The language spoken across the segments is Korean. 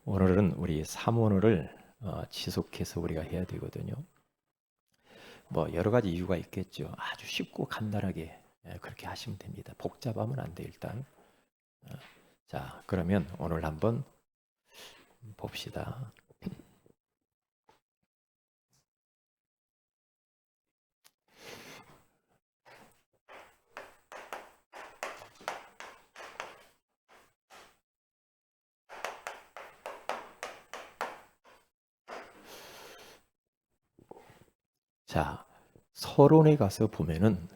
오늘은 우리 삼원어를 지속해서 우리가 해야 되거든요. 뭐 여러 가지 이유가 있겠죠. 아주 쉽고 간단하게 그렇게 하시면 됩니다. 복잡하면 안 돼 일단. 어, 자, 그러면 오늘 한번 봅시다. 자, 서론에 가서 보면은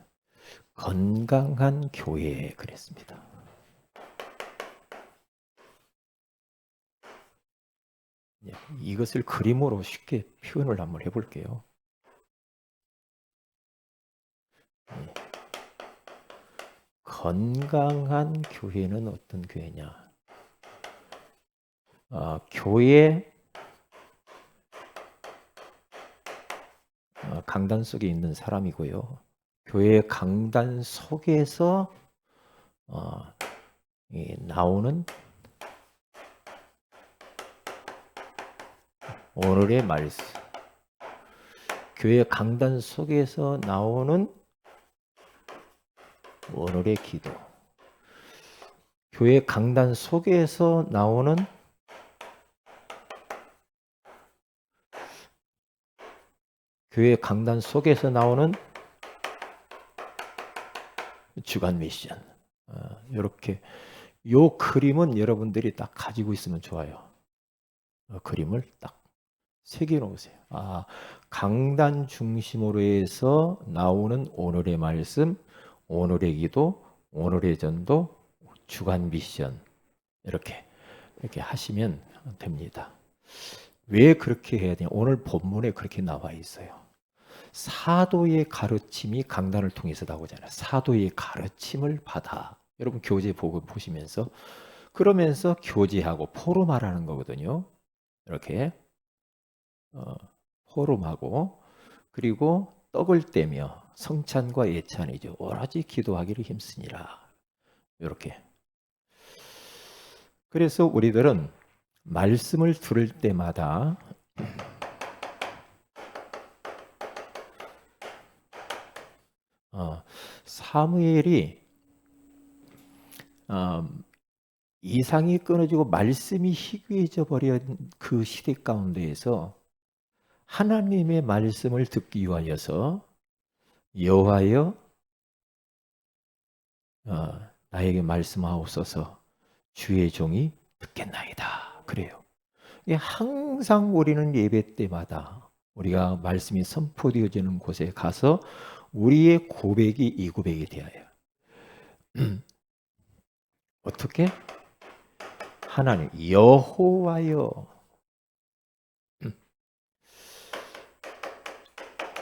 건강한 교회 그랬습니다. 이것을 그림으로 쉽게 표현을 한번 해볼게요. 건강한 교회는 어떤 교회냐? 교회 강단 속에 있는 사람이고요. 교회 강단 속에서 나오는 오늘의 말씀. 교회 강단 속에서 나오는 오늘의 기도. 교회 강단 속에서 나오는 주간 미션. 이렇게 요 그림은 여러분들이 딱 가지고 있으면 좋아요. 그림을 딱 새겨 놓으세요. 강단 중심으로 해서 나오는 오늘의 말씀, 오늘의 기도, 오늘의 전도, 주간 미션 이렇게 하시면 됩니다. 왜 그렇게 해야 되냐? 오늘 본문에 그렇게 나와 있어요. 사도의 가르침이 강단을 통해서 나오잖아요. 사도의 가르침을 받아. 여러분 교재 보시면서 그러면서 교제하고 포럼하라는 거거든요. 이렇게 포럼하고 그리고 떡을 떼며 성찬과 예찬이죠. 오로지 기도하기를 힘쓰니라. 이렇게. 그래서 우리들은 말씀을 들을 때마다 사무엘이 이상이 끊어지고 말씀이 희귀해져 버린 그 시대 가운데에서 하나님의 말씀을 듣기 위하여서 여호와여 나에게 말씀하옵소서 주의 종이 듣겠나이다. 그래요. 항상 우리는 예배 때마다 우리가 말씀이 선포되어지는 곳에 가서 우리의 고백이 이 고백이 되어요. 어떻게? 하나님 여호와여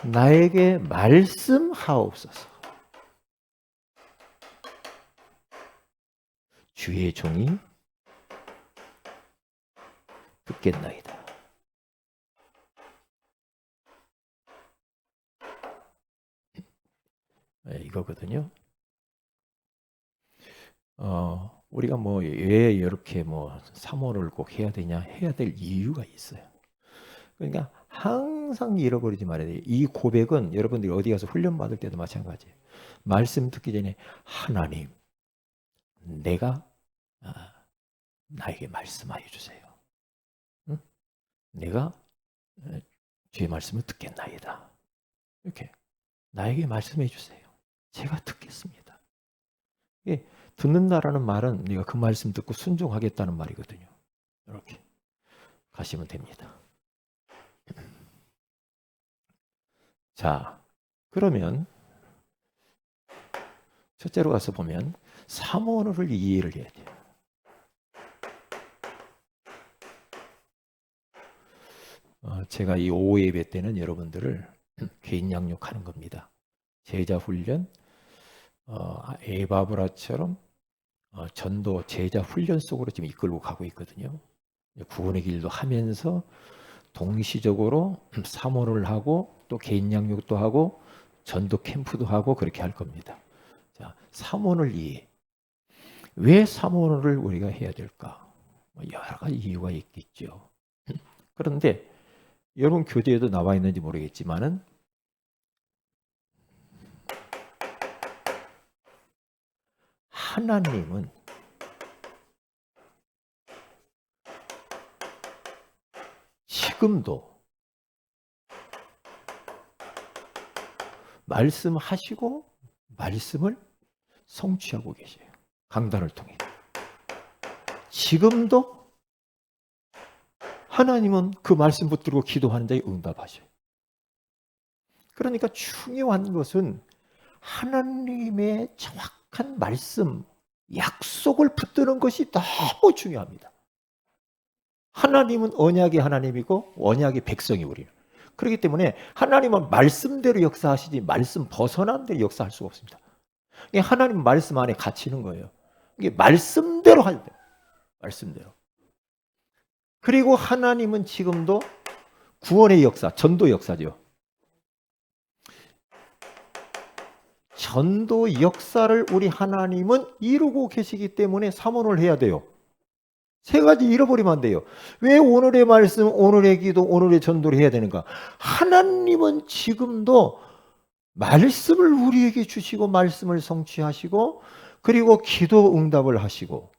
나에게 말씀하옵소서. 주의 종이 듣겠나이다. 이거거든요. 우리가 왜 이렇게 사모를 꼭 해야 되냐? 해야 될 이유가 있어요. 그러니까 항상 잃어버리지 말아야 돼요. 이 고백은 여러분들이 어디 가서 훈련 받을 때도 마찬가지예요. 말씀 듣기 전에 하나님, 내가 나에게 말씀하여 주세요. 응? 내가 주의 말씀을 듣겠나이다. 이렇게 나에게 말씀해 주세요. 제가 듣겠습니다. 듣는다라는 말은 네가 그 말씀 듣고 순종하겠다는 말이거든요. 이렇게 가시면 됩니다. 자, 그러면 첫째로 가서 보면 삼원어를 이해를 해야 돼요. 제가 이 오후 예배 때는 여러분들을 개인 양육하는 겁니다. 제자 훈련, 에바브라처럼 전도 제자 훈련 속으로 지금 이끌고 가고 있거든요. 구원의 길도 하면서 동시적으로 사모를 하고 또 개인 양육도 하고 전도 캠프도 하고 그렇게 할 겁니다. 자, 사모를 이해. 왜 사모를 우리가 해야 될까? 뭐 여러 가지 이유가 있겠죠. 그런데 여러분 교재에도 나와 있는지 모르겠지만은 하나님은 지금도 말씀하시고 말씀을 성취하고 계세요. 강단을 통해. 지금도 하나님은 그 말씀 붙들고 기도하는 자에 응답하셔요. 그러니까 중요한 것은 하나님의 정확한 말씀, 약속을 붙드는 것이 너무 중요합니다. 하나님은 언약의 하나님이고 언약의 백성이 우리는. 그렇기 때문에 하나님은 말씀대로 역사하시지 말씀 벗어난 대로 역사할 수가 없습니다. 하나님 말씀 안에 갇히는 거예요. 이게 말씀대로 할 때, 말씀대로. 그리고 하나님은 지금도 구원의 역사, 전도 역사죠. 전도 역사를 우리 하나님은 이루고 계시기 때문에 사모를 해야 돼요. 세 가지 잃어버리면 안 돼요. 왜 오늘의 말씀, 오늘의 기도, 오늘의 전도를 해야 되는가? 하나님은 지금도 말씀을 우리에게 주시고 말씀을 성취하시고 그리고 기도 응답을 하시고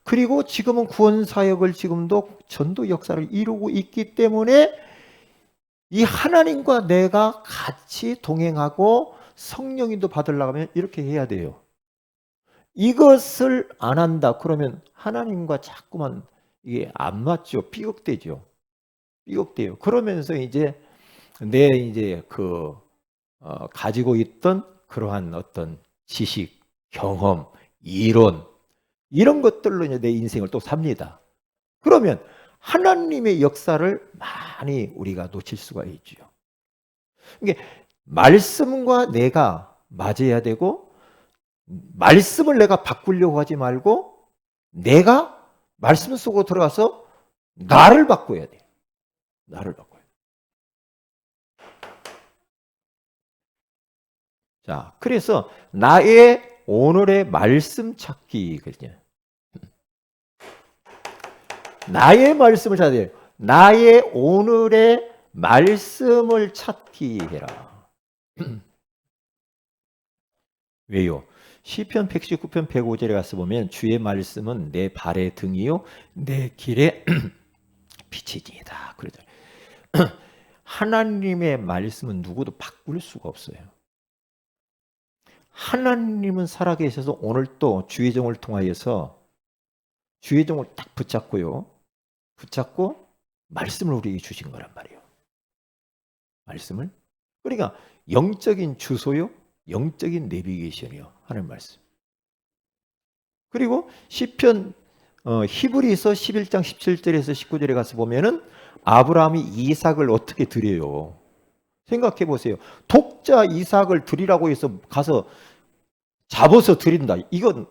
그리고 지금은 구원 사역을 지금도 전도 역사를 이루고 있기 때문에 이 하나님과 내가 같이 동행하고 성령인도 받으려면 이렇게 해야 돼요. 이것을 안 한다 그러면 하나님과 자꾸만 이게 안 맞죠. 삐걱대죠. 삐걱대요. 그러면서 이제 내 이제 가지고 있던 그러한 어떤 지식, 경험, 이론 이런 것들로 이제 내 인생을 또 삽니다. 그러면 하나님의 역사를 많이 우리가 놓칠 수가 있죠. 이게 말씀과 내가 맞아야 되고 말씀을 내가 바꾸려고 하지 말고 내가 말씀 속으로 들어가서 나를 바꿔야 돼요. 나를 바꿔야 돼요. 자, 그래서 나의 오늘의 말씀 찾기거든요. 나의 말씀을 찾아야 돼요. 나의 오늘의 말씀을 찾기 해라. 왜요? 시편 119편 105절에 가서 보면 주의 말씀은 내 발의 등이요 내 길의 빛이니이다. 그러잖아요. 하나님의 말씀은 누구도 바꿀 수가 없어요. 하나님은 살아계셔서 오늘 또 주의 종을 통하여서 주의 종을 딱 붙잡고 말씀을 우리에게 주신 거란 말이에요. 말씀을. 그러니까 영적인 주소요. 영적인 내비게이션이요. 하는 말씀. 그리고 시편 히브리서 11장 17절에서 19절에 가서 보면은 아브라함이 이삭을 어떻게 드려요? 생각해 보세요. 독자 이삭을 드리라고 해서 가서 잡아서 드린다. 이건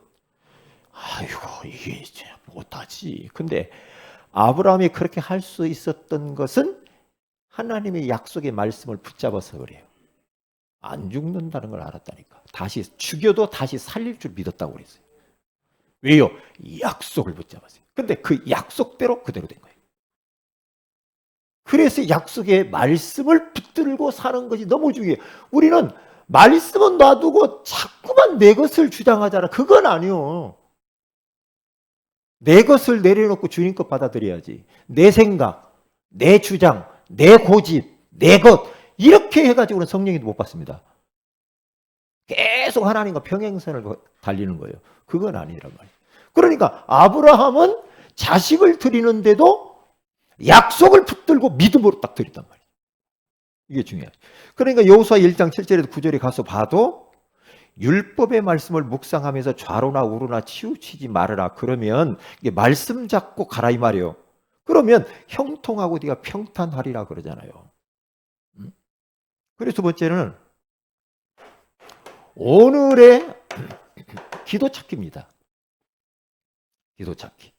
아이고 이게 못하지. 근데 아브라함이 그렇게 할 수 있었던 것은 하나님의 약속의 말씀을 붙잡아서 그래요. 안 죽는다는 걸 알았다니까. 다시 죽여도 다시 살릴 줄 믿었다고 그랬어요. 왜요? 약속을 붙잡았어요. 근데 그 약속대로 그대로 된 거예요. 그래서 약속의 말씀을 붙들고 사는 것이 너무 중요해요. 우리는 말씀은 놔두고 자꾸만 내 것을 주장하잖아. 그건 아니요. 내 것을 내려놓고 주님 것 받아들여야지. 내 생각, 내 주장, 내 고집, 내 것 이렇게 해가지고는 성령님도 못 받습니다. 계속 하나님과 평행선을 달리는 거예요. 그건 아니란 말이에요. 그러니까 아브라함은 자식을 드리는데도 약속을 붙들고 믿음으로 딱 드렸단 말이에요. 이게 중요해요. 그러니까 여호수아 1장 7절에도 9절에 가서 봐도 율법의 말씀을 묵상하면서 좌로나 우로나 치우치지 말아라. 그러면 이게 말씀 잡고 가라 이 말이에요. 그러면 형통하고 네가 평탄하리라 그러잖아요. 그리고 두 번째는 오늘의 기도 찾기입니다. 기도 찾기.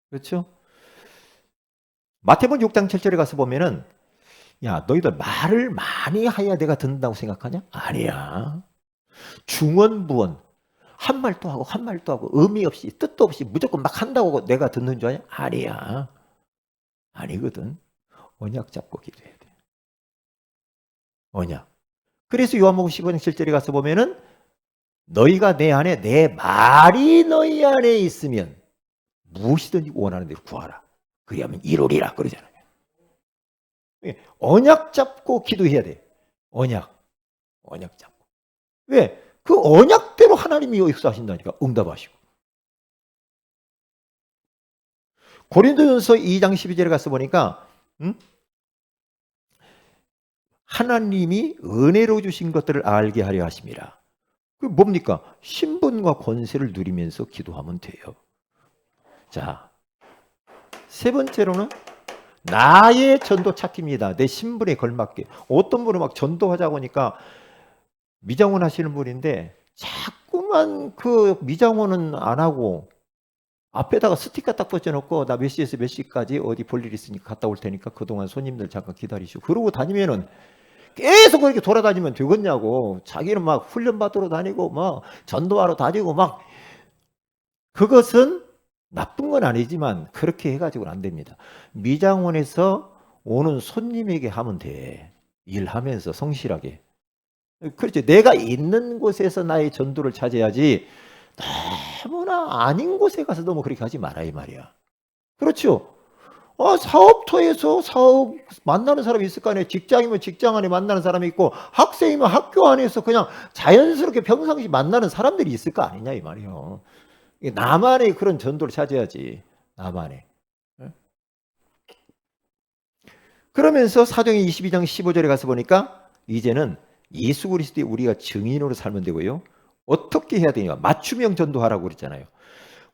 그렇죠? 마태복음 6장 7절에 가서 보면은 야 너희들 말을 많이 해야 내가 듣는다고 생각하냐? 아니야. 중언부언 한 말도 하고 한 말도 하고 의미 없이 뜻도 없이 무조건 막 한다고 내가 듣는 줄 아냐? 아니야. 아니거든. 언약 잡고 기도해야 돼. 언약. 그래서 요한복음 15장 7절에 가서 보면은 너희가 내 안에 내 말이 너희 안에 있으면 무엇이든지 원하는 대로 구하라. 그리하면 이루리라 그러잖아요. 언약 잡고 기도해야 돼. 언약 잡고. 왜? 그 언약대로 하나님이 역사하신다니까. 응답하시고. 고린도전서 2장 12절에 가서 보니까 하나님이 은혜로 주신 것들을 알게 하려 하심이라. 그 뭡니까? 신분과 권세를 누리면서 기도하면 돼요. 자, 세 번째로는 나의 전도 찾기입니다. 내 신분에 걸맞게. 어떤 분은 막 전도하자고 하니까 미장원 하시는 분인데 자꾸만 그 미장원은 안 하고 앞에다가 스티커 딱 붙여놓고 나 몇 시에서 몇 시까지 어디 볼 일 있으니까 갔다 올 테니까 그동안 손님들 잠깐 기다리시고 그러고 다니면은 계속 그렇게 돌아다니면 되겠냐고. 자기는 막 훈련 받으러 다니고 막 전도하러 다니고 막. 그것은 나쁜 건 아니지만 그렇게 해가지고는 안 됩니다. 미장원에서 오는 손님에게 하면 돼. 일하면서 성실하게. 그렇지. 내가 있는 곳에서 나의 전도를 찾아야지 너무나 아닌 곳에 가서 너무 그렇게 하지 마라 이 말이야. 그렇죠. 사업터에서 사업 만나는 사람이 있을 거 아니에요. 직장이면 직장 안에 만나는 사람이 있고 학생이면 학교 안에서 그냥 자연스럽게 평상시 만나는 사람들이 있을 거 아니냐 이 말이에요. 나만의 그런 전도를 찾아야지. 나만의. 그러면서 사도행 22장 15절에 가서 보니까 이제는 예수 그리스도의 우리가 증인으로 살면 되고요. 어떻게 해야 되냐? 맞춤형 전도하라고 그랬잖아요.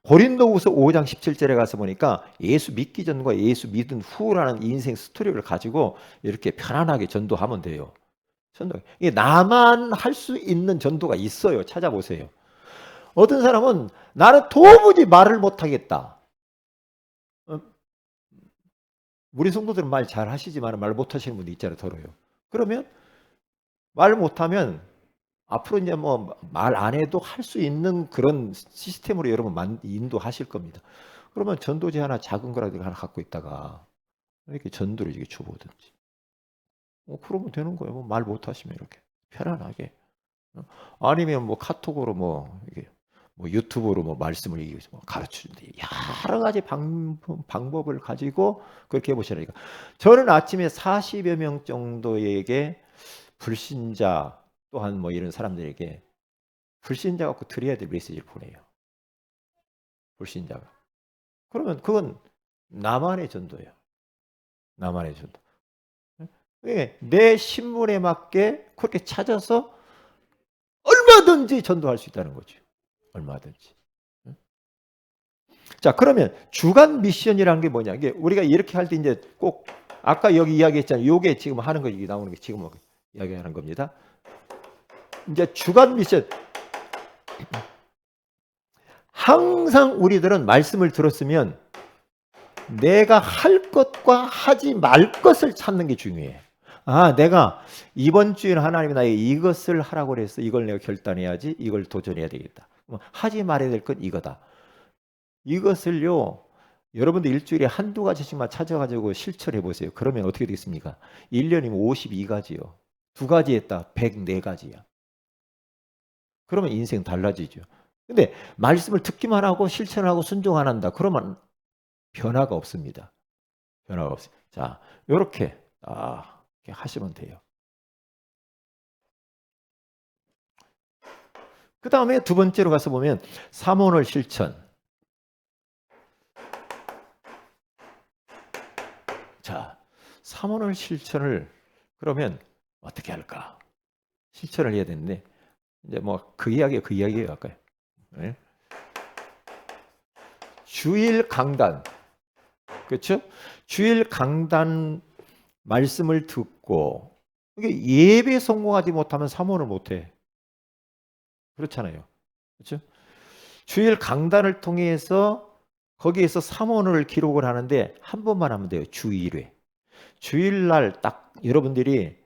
고린도후서 5장 17절에 가서 보니까 예수 믿기 전과 예수 믿은 후라는 인생 스토리를 가지고 이렇게 편안하게 전도하면 돼요. 전도. 이게 나만 할 수 있는 전도가 있어요. 찾아보세요. 어떤 사람은 나는 도무지 말을 못하겠다. 우리 성도들은 말 잘 하시지만 말 못하시는 분도 있잖아요. 더러요. 그러면 말 못하면 앞으로 이제 뭐 말 안 해도 할 수 있는 그런 시스템으로 여러분 인도하실 겁니다. 그러면 전도지 하나 작은 거라도 하나 갖고 있다가 이렇게 전도를 이렇게 줘보든지. 그러면 되는 거예요. 뭐 말 못하시면 이렇게 편안하게. 아니면 뭐 카톡으로 뭐 이게 뭐 유튜브로 뭐 말씀을 뭐 가르치는데 여러 가지 방법을 가지고 그렇게 해보시라니까. 저는 아침에 40여 명 정도에게 불신자 또한 뭐 이런 사람들에게 불신자 갖고 드려야 될 메시지를 보내요. 불신자가. 그러면 그건 나만의 전도예요. 나만의 전도. 내 신분에 맞게 그렇게 찾아서 얼마든지 전도할 수 있다는 거죠. 얼마든지. 자, 그러면 주간 미션이라는 게 뭐냐? 이게 우리가 이렇게 할 때 이제 꼭 아까 여기 이야기했잖아요. 요게 지금 하는 거 이게 나오는 게 지금 이야기하는 겁니다. 이제 주간 미션. 항상 우리들은 말씀을 들었으면 내가 할 것과 하지 말 것을 찾는 게 중요해. 내가 이번 주에는 하나님이 나에게 이것을 하라고 그랬어. 이걸 내가 결단해야지. 이걸 도전해야 되겠다. 하지 말아야 될 건 이거다. 이것을요, 여러분들 일주일에 한두 가지씩만 찾아가지고 실천해 보세요. 그러면 어떻게 되겠습니까? 1년이면 52가지요. 2가지 했다. 104가지야. 그러면 인생 달라지죠. 근데 말씀을 듣기만 하고 실천하고 순종 안 한다. 그러면 변화가 없습니다. 변화가 없어요. 자, 이렇게 하시면 돼요. 그 다음에 두 번째로 가서 보면 삼원을 실천. 자, 삼원을 실천을 그러면 어떻게 할까? 실천을 해야 되는데 이제 뭐 그 이야기예요 아까. 네? 주일 강단, 그렇죠? 주일 강단 말씀을 듣고 이게 예배 성공하지 못하면 삼원을 못해. 그렇잖아요. 그렇죠? 주일 강단을 통해서 거기에서 삼원을 기록을 하는데 한 번만 하면 돼요. 주 1회. 주일날 딱 여러분들이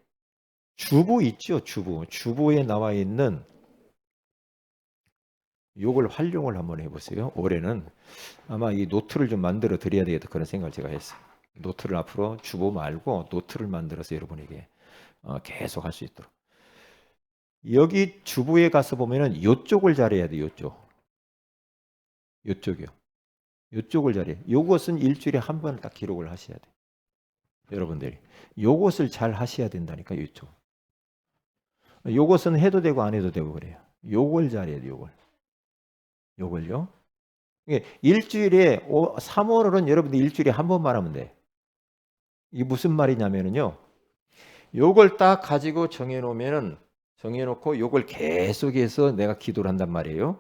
주보 있죠? 주보에 나와 있는 요걸 활용을 한번 해보세요. 올해는 아마 이 노트를 좀 만들어 드려야 되겠다 그런 생각을 제가 했어요. 노트를 앞으로 주보 말고 노트를 만들어서 여러분에게 계속 할 수 있도록. 여기 주부에 가서 보면은 요쪽을 잘해야 돼. 요쪽이요. 요쪽을 잘해. 요것은 일주일에 한 번 딱 기록을 하셔야 돼. 여러분들이 요것을 잘 하셔야 된다니까. 요쪽. 요것은 해도 되고 안 해도 되고 그래요. 요걸 잘해야 돼. 요걸요. 이게 일주일에 3월은 여러분들 일주일에 한 번만 하면 돼. 이게 무슨 말이냐면은요. 요걸 딱 가지고 정해놓고 요걸 계속해서 내가 기도를 한단 말이에요.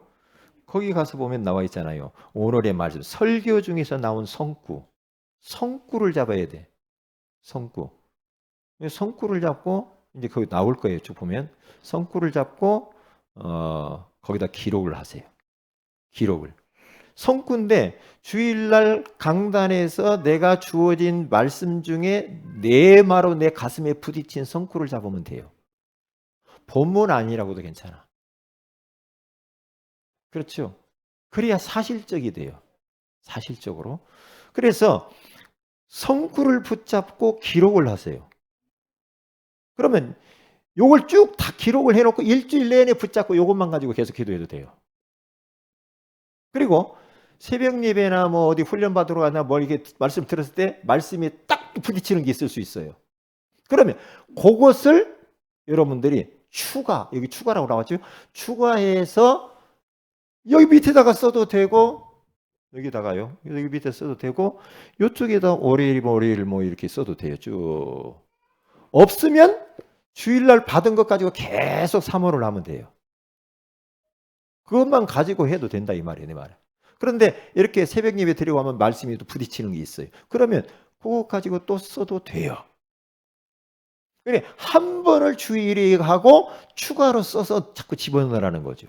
거기 가서 보면 나와 있잖아요. 오늘의 말씀 설교 중에서 나온 성구를 잡아야 돼. 성구를 잡고 이제 거기 나올 거예요. 쭉 보면 성구를 잡고 거기다 기록을 하세요. 기록을. 성구인데 주일날 강단에서 내가 주어진 말씀 중에 내 말로 내 가슴에 부딪힌 성구를 잡으면 돼요. 본문 아니라고도 괜찮아. 그렇죠? 그래야 사실적이 돼요. 사실적으로. 그래서 성구를 붙잡고 기록을 하세요. 그러면 요걸 쭉 다 기록을 해놓고 일주일 내내 붙잡고 요것만 가지고 계속 기도해도 돼요. 그리고 새벽 예배나 뭐 어디 훈련 받으러 가나 뭐 이게 말씀 들었을 때 말씀이 딱 부딪히는 게 있을 수 있어요. 그러면 그것을 여러분들이 여기 추가라고 나왔죠? 추가해서 여기 밑에다가 써도 되고 여기다가요. 여기 밑에 써도 되고 이쪽에다 월요일 뭐 이렇게 써도 돼요. 쭉. 없으면 주일날 받은 것 가지고 계속 3월을 하면 돼요. 그것만 가지고 해도 된다 이 말이에요. 내 말은. 그런데 이렇게 새벽 예배 드리고 하면 말씀이 또 부딪히는 게 있어요. 그러면 그거 가지고 또 써도 돼요. 그래 한 번을 주일에 하고 추가로 써서 자꾸 집어넣으라는 거죠.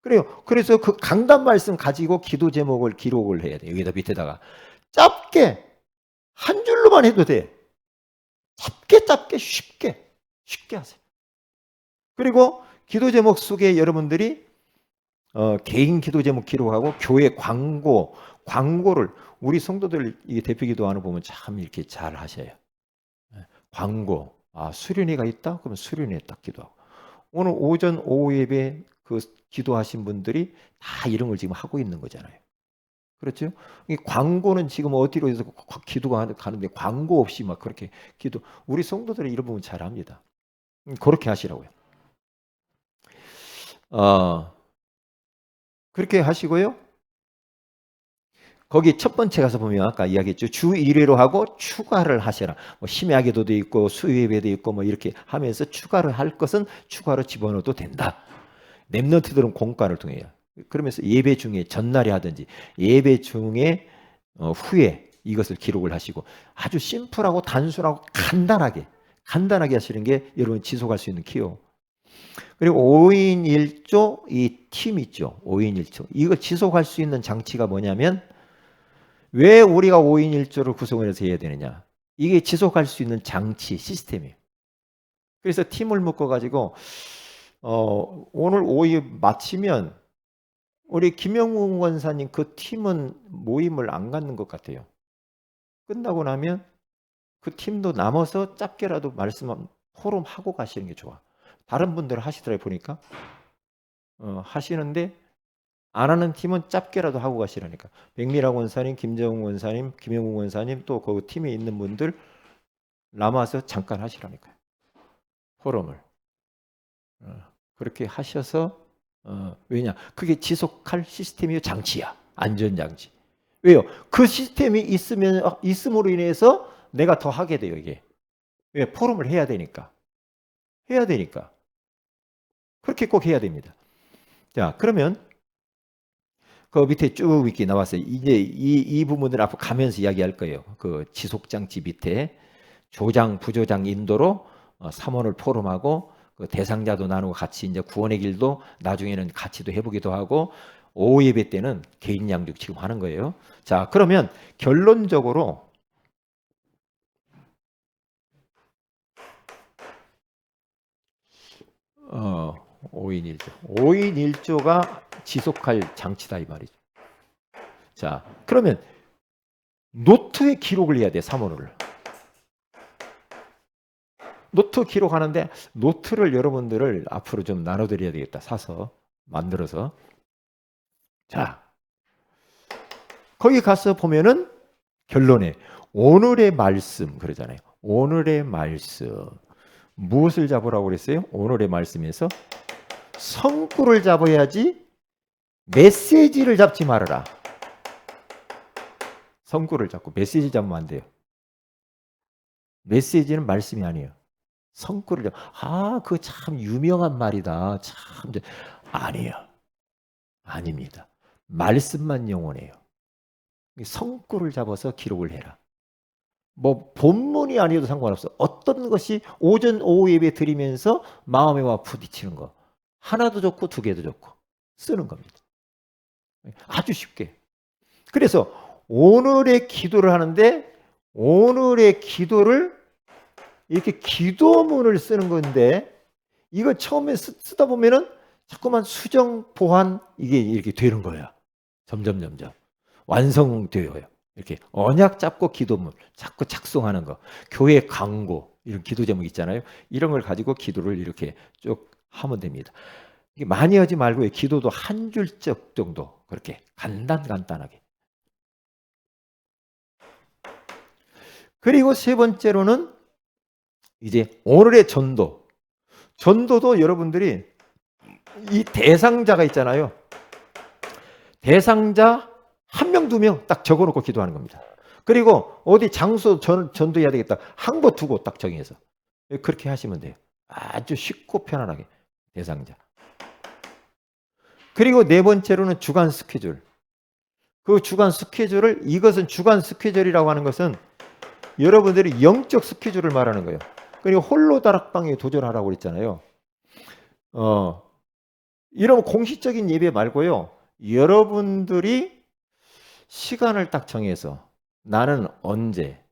그래요. 그래서 그 강단 말씀 가지고 기도 제목을 기록을 해야 돼. 여기다 밑에다가 짧게 한 줄로만 해도 돼. 짧게 쉽게 하세요. 그리고 기도 제목 속에 여러분들이 개인 기도 제목 기록하고 교회 광고를 우리 성도들 이 대표 기도하는 보면 참 이렇게 잘 하셔요. 광고 수련회가 있다? 그러면 수련회 딱 기도하고 오늘 오전 오후 예배 그 기도하신 분들이 다 이런 걸 지금 하고 있는 거잖아요. 그렇죠? 이 광고는 지금 어디로 해서 기도가 가는데 광고 없이 막 그렇게 우리 성도들이 이런 부분 잘 합니다. 그렇게 하시라고요. 그렇게 하시고요. 거기 첫 번째 가서 보면 아까 이야기했죠. 주 1회로 하고 추가를 하셔라. 뭐 심야 기도도 있고 수요예배도 있고 뭐 이렇게 하면서 추가를 할 것은 추가로 집어넣어도 된다. 랩런트들은 공과를 통해요. 그러면서 예배 중에 전날에 하든지 예배 중에 후에 이것을 기록을 하시고 아주 심플하고 단순하고 간단하게 하시는 게 여러분 지속할 수 있는 키요. 그리고 5인 1조 이 팀 있죠. 5인 1조. 이거 지속할 수 있는 장치가 뭐냐면 왜 우리가 5인 1조를 구성을 해서 해야 되느냐. 이게 지속할 수 있는 장치, 시스템이에요. 그래서 팀을 묶어가지고 오늘 5일 마치면 우리 김영웅 원사님 그 팀은 모임을 안 갖는 것 같아요. 끝나고 나면 그 팀도 남아서 짧게라도 포럼 하고 가시는 게 좋아. 다른 분들 하시더라 보니까 하시는데 안 하는 팀은 짧게라도 하고 가시라니까. 백미락 원사님, 김정웅 원사님, 김영웅 원사님 또 그 팀에 있는 분들 남아서 잠깐 하시라니까요. 포럼을. 그렇게 하셔서 왜냐? 그게 지속할 시스템이요 장치야. 안전장치. 왜요? 그 시스템이 있음으로 인해서 내가 더 하게 돼요 이게. 왜? 포럼을 해야 되니까. 그렇게 꼭 해야 됩니다. 자 그러면 그 밑에 쭉 이렇게 나왔어요. 이제 이 부분을 앞으로 가면서 이야기할 거예요. 그 지속장치 밑에 조장, 부조장 인도로 3원을 포럼하고 그 대상자도 나누고 같이 이제 구원의 길도 나중에는 같이도 해보기도 하고 오후 예배 때는 개인 양육 지금 하는 거예요. 자, 그러면 결론적으로 5인 1조. 5인 1조가 지속할 장치다 이 말이죠. 자, 그러면 노트에 기록을 해야 돼. 3월호를. 노트 기록하는데 노트를 여러분들을 앞으로 좀 나눠드려야 되겠다. 사서 만들어서. 자, 거기 가서 보면은 결론에 오늘의 말씀 그러잖아요. 오늘의 말씀 무엇을 잡으라고 그랬어요? 오늘의 말씀에서 성구를 잡아야지 메시지를 잡지 말아라. 성구를 잡고 메시지 잡으면 안 돼요. 메시지는 말씀이 아니에요. 성구를 잡. 그거 참 유명한 말이다. 참 아니에요. 아닙니다. 말씀만 영원해요. 성구를 잡아서 기록을 해라. 뭐 본문이 아니어도 상관없어. 어떤 것이 오전 오후 예배 드리면서 마음에 와 부딪히는 거. 하나도 좋고 두 개도 좋고 쓰는 겁니다. 아주 쉽게. 그래서 오늘의 기도를 하는데 오늘의 기도를 이렇게 기도문을 쓰는 건데 이거 처음에 쓰다 보면은 자꾸만 수정 보완 이게 이렇게 되는 거야. 점점 완성되어요. 이렇게 언약 잡고 기도문 자꾸 작성하는 거. 교회 광고 이런 기도 제목 있잖아요. 이런 걸 가지고 기도를 이렇게 쭉 하면 됩니다. 이게 많이 하지 말고 기도도 한 줄적 정도 그렇게 간단하게. 그리고 세 번째로는 이제 오늘의 전도. 전도도 여러분들이 이 대상자가 있잖아요. 대상자 1명, 2명 딱 적어놓고 기도하는 겁니다. 그리고 어디 장소 전도해야 되겠다. 한 곳 두고 딱 정해서. 그렇게 하시면 돼요. 아주 쉽고 편안하게. 대상자. 그리고 네 번째로는 주간 스케줄. 그 주간 스케줄을 이것은 주간 스케줄이라고 하는 것은 여러분들이 영적 스케줄을 말하는 거예요. 그리고 홀로 다락방에 도전하라고 그랬잖아요. 이런 공식적인 예배 말고요. 여러분들이 시간을 딱 정해서 나는 언제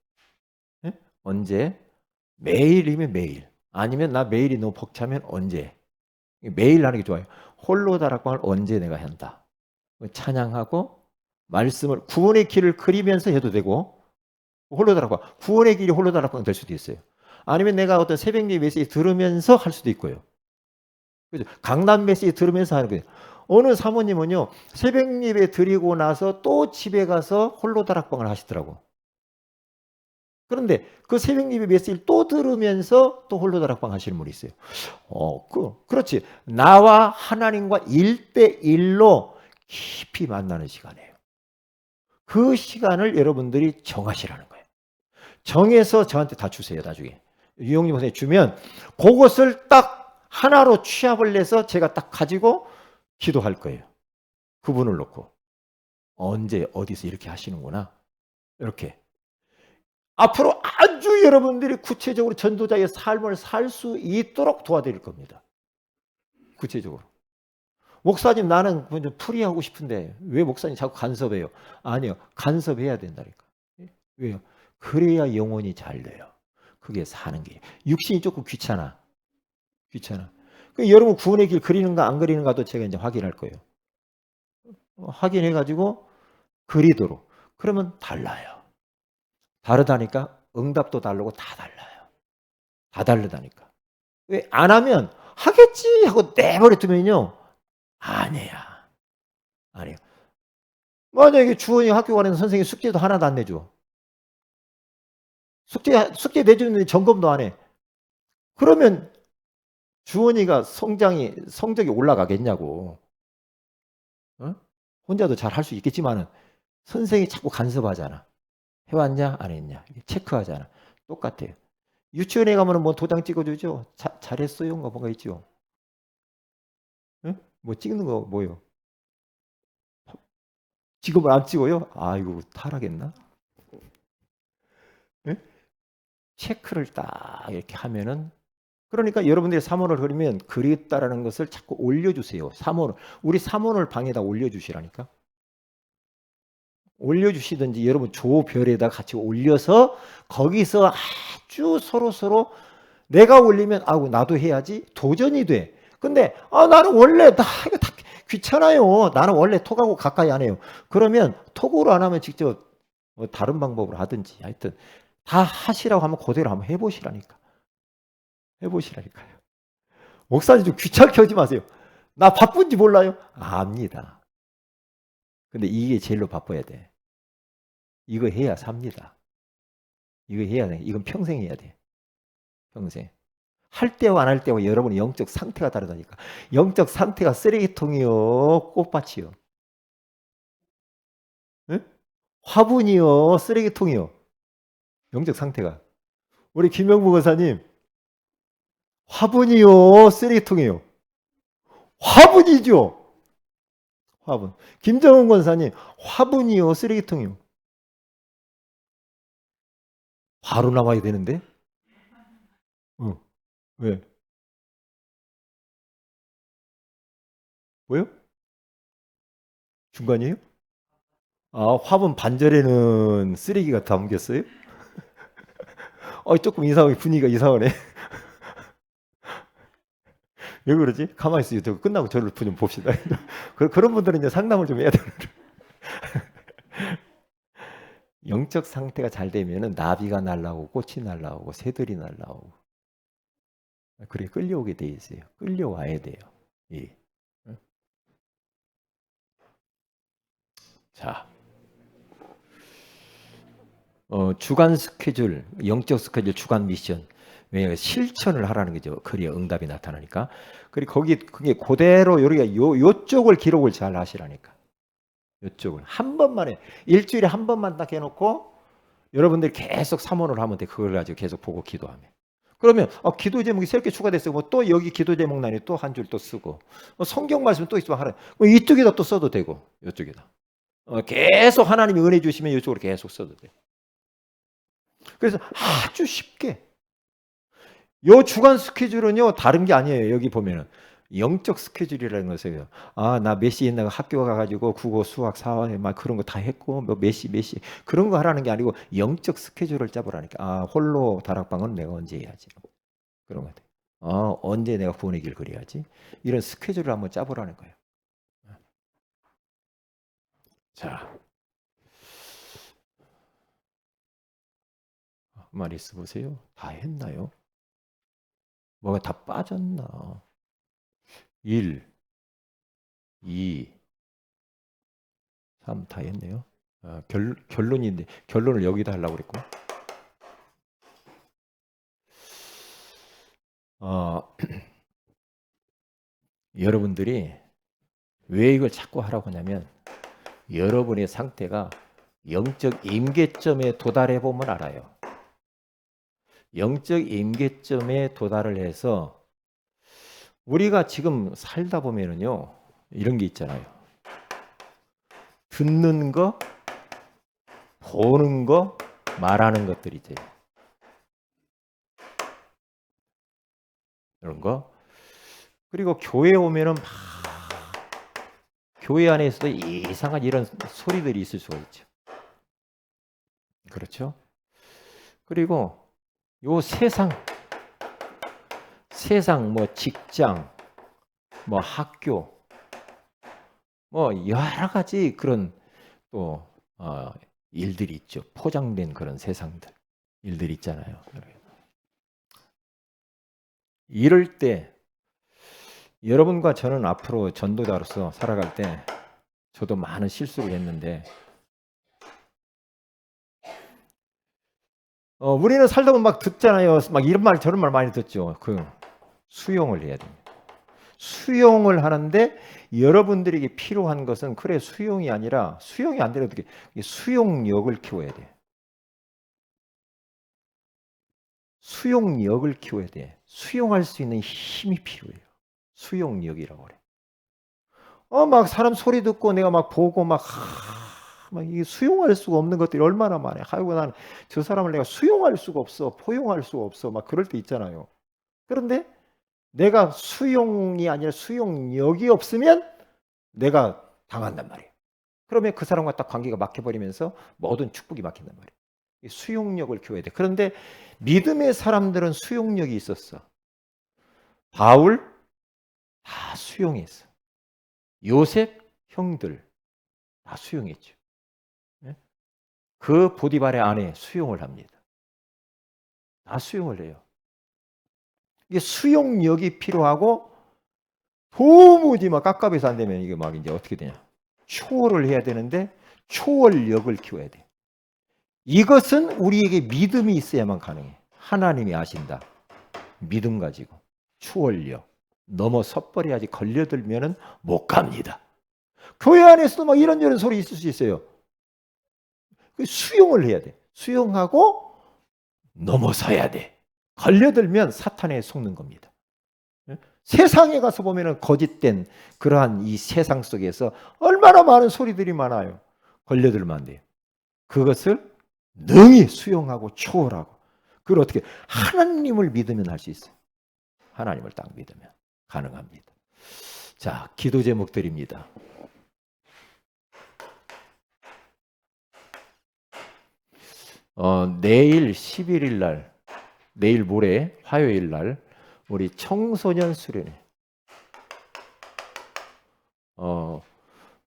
매일이면 매일 아니면 나 매일이 너무 벅차면 언제 매일 하는 게 좋아요. 홀로 다락방을 언제 내가 한다. 찬양하고 말씀을 구원의 길을 그리면서 해도 되고 홀로 다락방 구원의 길이 홀로 다락방 될 수도 있어요. 아니면 내가 어떤 새벽 예배 메시지 들으면서 할 수도 있고요. 그죠? 강단 메시지 들으면서 하는 거예요. 어느 사모님은요 새벽 예배 드리고 나서 또 집에 가서 홀로 다락방을 하시더라고. 그런데 그 새벽 예배 메시지를 또 들으면서 또 홀로 다락방 하시는 분이 있어요. 그렇지. 나와 하나님과 1대1로 깊이 만나는 시간이에요. 그 시간을 여러분들이 정하시라는 거예요. 정해서 저한테 다 주세요. 나중에 유영님 선생님 주면 그것을 딱 하나로 취합을 해서 제가 딱 가지고 기도할 거예요. 그분을 놓고 언제 어디서 이렇게 하시는구나. 이렇게 앞으로 아주 여러분들이 구체적으로 전도자의 삶을 살 수 있도록 도와드릴 겁니다. 구체적으로. 목사님 나는 풀이하고 싶은데 왜 목사님 자꾸 간섭해요? 아니요. 간섭해야 된다니까. 왜요? 그래야 영혼이 잘 돼요. 그게 사는 게. 육신이 조금 귀찮아. 여러분 구원의 길 그리는가 안 그리는가도 제가 이제 확인할 거예요. 확인해가지고 그리도록. 그러면 달라요. 다르다니까 응답도 다르고 다 달라요. 다 다르다니까. 왜 안 하면 하겠지 하고 내버려 두면요. 아니에요. 만약에 주원이 학교 가는 선생님이 숙제도 하나도 안 내줘. 숙제 내주는데 점검도 안 해. 그러면 주원이가 성적이 올라가겠냐고. 혼자도 잘 할 수 있겠지만은 선생이 자꾸 간섭하잖아. 해왔냐 안 했냐 체크하잖아. 똑같아요. 유치원에 가면은 뭐 도장 찍어주죠. 잘했어요. 뭔가 있죠. 뭐 찍는 거 뭐요? 지금은 안 찍어요? 아이고 탈하겠나? 체크를 딱 이렇게 하면은 그러니까 여러분들이 사모를 그리면 그랬다라는 것을 자꾸 올려주세요. 우리 사모를 방에다 올려주시라니까. 올려주시든지 여러분 조별에다 같이 올려서 거기서 아주 서로 내가 올리면 나도 해야지 도전이 돼. 근데 나는 원래 이거 다 귀찮아요. 나는 원래 톡하고 가까이 안 해요. 그러면 톡으로 안 하면 직접 뭐 다른 방법으로 하든지 하여튼 다 하시라고 하면 그대로 한번 해보시라니까. 해보시라니까요. 목사님 좀 귀찮게 하지 마세요. 나 바쁜지 몰라요? 압니다. 근데 이게 제일로 바빠야 돼. 이거 해야 삽니다. 이거 해야 돼. 이건 평생 해야 돼. 평생. 할 때와 안 할 때와 여러분의 영적 상태가 다르다니까. 영적 상태가 쓰레기통이요, 꽃밭이요. 응? 화분이요, 쓰레기통이요. 영적 상태가. 우리 김영무 권사님, 화분이요, 쓰레기통이요. 화분이죠. 화분. 김정은 권사님, 화분이요, 쓰레기통이요. 바로 나와야 되는데? 왜? 뭐요? 중간이에요? 화분 반절에는 쓰레기가 담겼어요? 조금 이상하게 분위기가 이상하네. 왜 그러지? 가만히 있어요. 저 끝나고 저를 좀 봅시다. 그런 분들은 이제 상담을 좀 해야 되는. 영적 상태가 잘 되면은 나비가 날라오고 꽃이 날라오고 새들이 날라오고 그래 끌려오게 돼 있어요. 끌려와야 돼요. 예. 자, 주간 스케줄, 영적 스케줄, 주간 미션. 왜냐하면 실천을 하라는 거죠. 그래야 응답이 나타나니까. 그리고 그게 그대로 우리가 요쪽을 기록을 잘 하시라니까. 요쪽을 한 번만에 일주일에 한 번만 딱 해놓고 여러분들이 계속 삼원을 하면 돼. 그걸 가지고 계속 보고 기도하면. 그러면 기도 제목이 새롭게 추가됐어요. 뭐 또 여기 기도 제목란에 또 한 줄 또 쓰고 성경 말씀 또 있으면 하라. 이쪽에다 또 써도 되고 이쪽에다. 계속 하나님이 은혜 주시면 이쪽으로 계속 써도 돼. 그래서 아주 쉽게 요 주간 스케줄은요 다른 게 아니에요. 여기 보면은 영적 스케줄이라는 것이에요. 나 몇 시 옛날에 학교 가가지고 국어, 수학, 사회 막 그런 거 다 했고 몇 시 그런 거 하라는 게 아니고 영적 스케줄을 짜보라니까. 홀로 다락방은 내가 언제 해야지. 그런 거 같아요. 언제 내가 구원의 길 그려야지. 이런 스케줄을 한번 짜보라는 거예요. 자, 말이 써보세요. 다 했나요? 뭐가 다 빠졌나? 1, 2, 3 다 했네요. 결론인데 결론을 여기다 하려고 그랬고. 여러분들이 왜 이걸 자꾸 하라고 하냐면 여러분의 상태가 영적 임계점에 도달해 보면 알아요. 영적 임계점에 도달을 해서 우리가 지금 살다 보면은요 이런 게 있잖아요. 듣는 거, 보는 거, 말하는 것들이지. 이런 거. 그리고 교회 오면은 막 교회 안에서도 이상한 이런 소리들이 있을 수가 있죠. 그렇죠? 그리고 요 세상 뭐 직장, 뭐 학교, 뭐 여러 가지 그런 또 일들이 있죠. 포장된 그런 세상들, 일들이 있잖아요. 이럴 때 여러분과 저는 앞으로 전도자로서 살아갈 때 저도 많은 실수를 했는데 우리는 살다 보면 막 듣잖아요. 막 이런 말 저런 말 많이 듣죠. 수용을 해야 됩니다. 수용을 하는데 여러분들에게 필요한 것은 그래 수용이 아니라 수용이 안 되는 어떻게 수용력을 키워야 돼. 수용력을 키워야 돼. 수용할 수 있는 힘이 필요해요. 수용력이라고 그래. 막 사람 소리 듣고 내가 막 보고 막 이게 수용할 수가 없는 것들이 얼마나 많아. 아이고 난 저 사람을 내가 수용할 수가 없어. 포용할 수가 없어. 막 그럴 때 있잖아요. 그런데 내가 수용이 아니라 수용력이 없으면 내가 당한단 말이에요. 그러면 그 사람과 딱 관계가 막혀버리면서 모든 축복이 막힌단 말이에요. 수용력을 키워야 돼. 그런데 믿음의 사람들은 수용력이 있었어. 바울, 다 수용했어. 요셉 형들 다 수용했죠. 예? 그 보디발의 아내 수용을 합니다. 다 수용을 해요. 이게 수용력이 필요하고 도무지 막 깝깝해서 안 되면 이게 막 이제 어떻게 되냐? 초월을 해야 되는데 초월력을 키워야 돼. 이것은 우리에게 믿음이 있어야만 가능해. 하나님이 아신다. 믿음 가지고 초월력 넘어서 버려야지. 걸려들면은 못 갑니다. 교회 안에서도 막 이런저런 소리 있을 수 있어요. 수용을 해야 돼. 수용하고 넘어서야 돼. 걸려들면 사탄에 속는 겁니다. 세상에 가서 보면은 거짓된 그러한 이 세상 속에서 얼마나 많은 소리들이 많아요. 걸려들면 안 돼요. 그것을 능히 수용하고 초월하고, 그걸 어떻게 하나님을 믿으면 할 수 있어요. 하나님을 딱 믿으면 가능합니다. 자, 기도 제목들입니다. 내일 11일 날, 내일 모레 화요일 날 우리 청소년 수련회,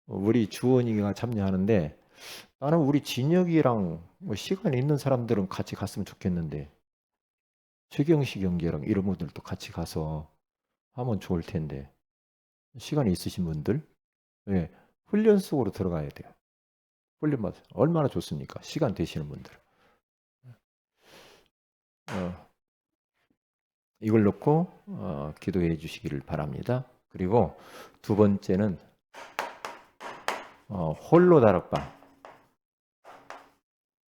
우리 주원이가 참여하는데, 나는 우리 진혁이랑 뭐 시간 있는 사람들은 같이 갔으면 좋겠는데, 최경식 형제랑 이런 분들도 같이 가서 하면 좋을 텐데, 시간이 있으신 분들, 네, 훈련 속으로 들어가야 돼요. 훈련 받아 얼마나 좋습니까? 시간 되시는 분들. 이걸 놓고 기도해 주시기를 바랍니다. 그리고 두 번째는 홀로 다락방,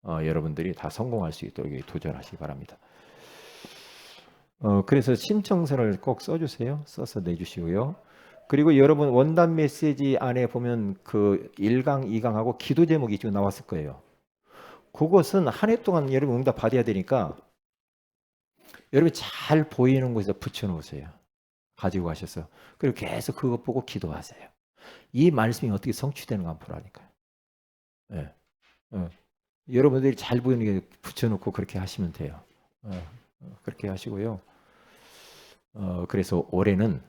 여러분들이 다 성공할 수 있도록 도전하시기 바랍니다. 그래서 신청서를 꼭 써주세요. 써서 내주시고요. 그리고 여러분 원단 메시지 안에 보면 그 1강, 2강하고 기도 제목이 지금 나왔을 거예요. 그것은 한 해 동안 여러분 응답 받아야 되니까 여러분 잘 보이는 곳에 붙여놓으세요. 가지고 가셔서. 그리고 계속 그것 보고 기도하세요. 이 말씀이 어떻게 성취되는가 한번 보라니까요. 네. 여러분들이 잘 보이는 게 붙여놓고 그렇게 하시면 돼요. 그렇게 하시고요. 그래서 올해는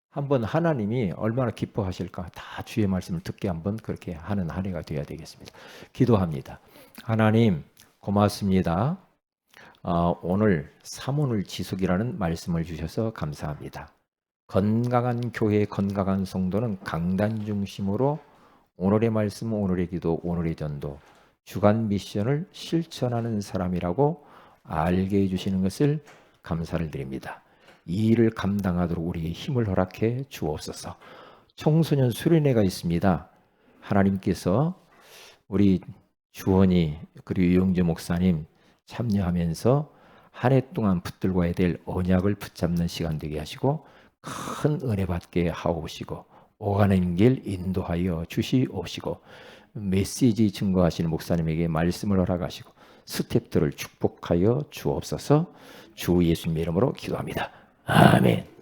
한번 하나님이 얼마나 기뻐하실까, 다 주의 말씀을 듣게 한번 그렇게 하는 한 해가 되어야 되겠습니다. 기도합니다. 하나님 고맙습니다. 오늘 사문을 지속이라는 말씀을 주셔서 감사합니다. 건강한 교회, 건강한 성도는 강단 중심으로 오늘의 말씀, 오늘의 기도, 오늘의 전도, 주간 미션을 실천하는 사람이라고 알게 해주시는 것을 감사를 드립니다. 이 일을 감당하도록 우리에게 힘을 허락해 주옵소서. 청소년 수련회가 있습니다. 하나님께서 우리 주원이 그리고 유영재 목사님 참여하면서 한 해 동안 붙들고 될 언약을 붙잡는 시간 되게 하시고 큰 은혜 받게 하옵시고 오가는 길 인도하여 주시옵시고 메시지 증거하시는 목사님에게 말씀을 허락하시고 스텝들을 축복하여 주옵소서. 주 예수님의 이름으로 기도합니다. 아멘.